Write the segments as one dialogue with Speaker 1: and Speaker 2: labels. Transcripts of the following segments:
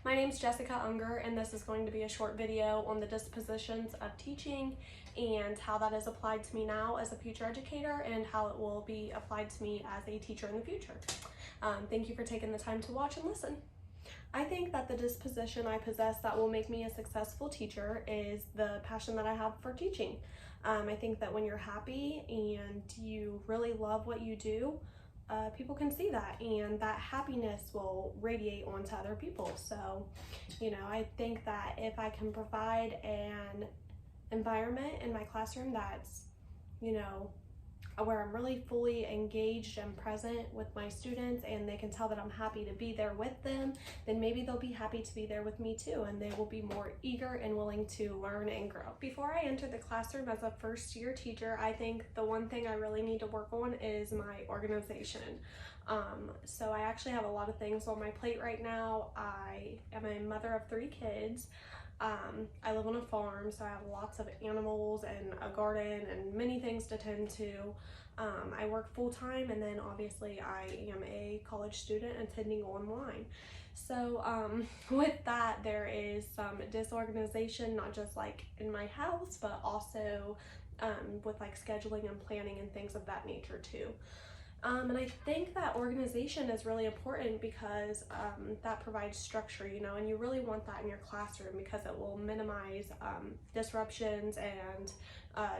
Speaker 1: My name's Jessica Unger, and this is going to be a short video on the dispositions of teaching and how that is applied to me now as a future educator and how it will be applied to me as a teacher in the future. Thank you for taking the time to watch and listen. I think that the disposition I possess that will make me a successful teacher is the passion that I have for teaching. I think that when you're happy and you really love what you do, people can see that, and that happiness will radiate onto other people. So, I think that if I can provide an environment in my classroom that's, where I'm really fully engaged and present with my students and they can tell that I'm happy to be there with them, then maybe they'll be happy to be there with me too, and they will be more eager and willing to learn and grow. Before I enter the classroom as a first-year teacher, I think the one thing I really need to work on is my organization. So I actually have a lot of things on my plate right now. I am a mother of 3 kids. I live on a farm, so I have lots of animals and a garden and many things to tend to. I work full-time, and then obviously I am a college student attending online. So with that, there is some disorganization, not just like in my house, but also with like scheduling and planning and things of that nature too. And I think that organization is really important because that provides structure, and you really want that in your classroom because it will minimize disruptions and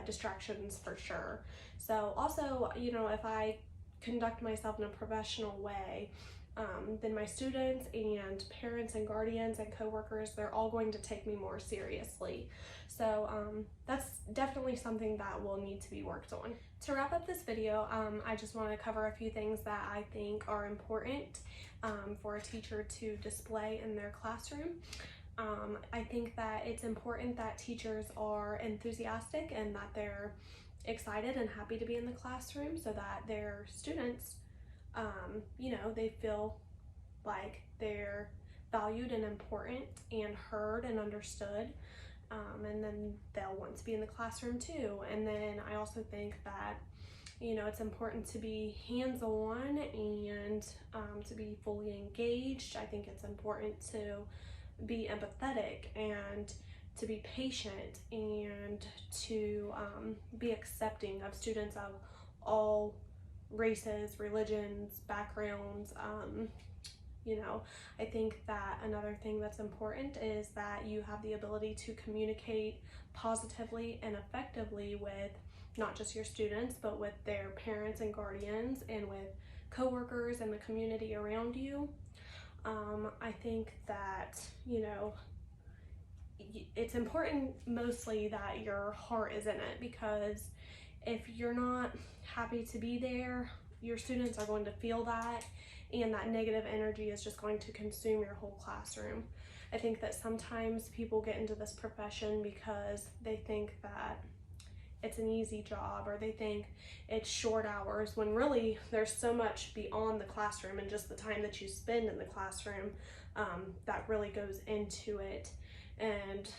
Speaker 1: distractions for sure. So also, if I conduct myself in a professional way, then my students and parents and guardians and coworkers, they're all going to take me more seriously. So that's definitely something that will need to be worked on. To wrap up this video, I just want to cover a few things that I think are important for a teacher to display in their classroom. I think that it's important that teachers are enthusiastic and that they're excited and happy to be in the classroom so that their students they feel like they're valued and important and heard and understood, and then they'll want to be in the classroom too. And then I also think that it's important to be hands-on and to be fully engaged. I think it's important to be empathetic and to be patient and to be accepting of students of all races, religions, backgrounds. I think that another thing that's important is that you have the ability to communicate positively and effectively with not just your students, but with their parents and guardians and with coworkers and the community around you. I think that, it's important mostly that your heart is in it, because if you're not happy to be there, your students are going to feel that, and that negative energy is just going to consume your whole classroom. I think that sometimes people get into this profession because they think that it's an easy job, or they think it's short hours, when really there's so much beyond the classroom and just the time that you spend in the classroom that really goes into it. And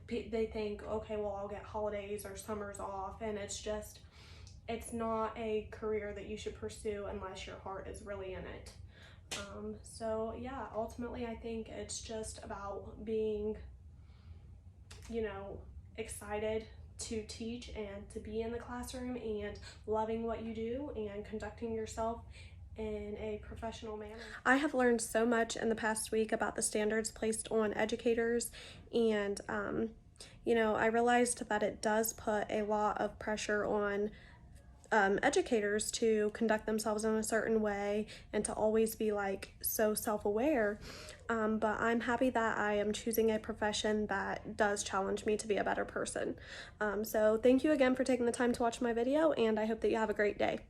Speaker 1: they think, okay, well, I'll get holidays or summers off, and it's not a career that you should pursue unless your heart is really in it. So yeah, ultimately I think it's just about being, excited to teach and to be in the classroom and loving what you do and conducting yourself in a professional manner. I have learned so much in the past week about the standards placed on educators, and I realized that it does put a lot of pressure on educators to conduct themselves in a certain way and to always be like so self-aware, but I'm happy that I am choosing a profession that does challenge me to be a better person. So thank you again for taking the time to watch my video, and I hope that you have a great day.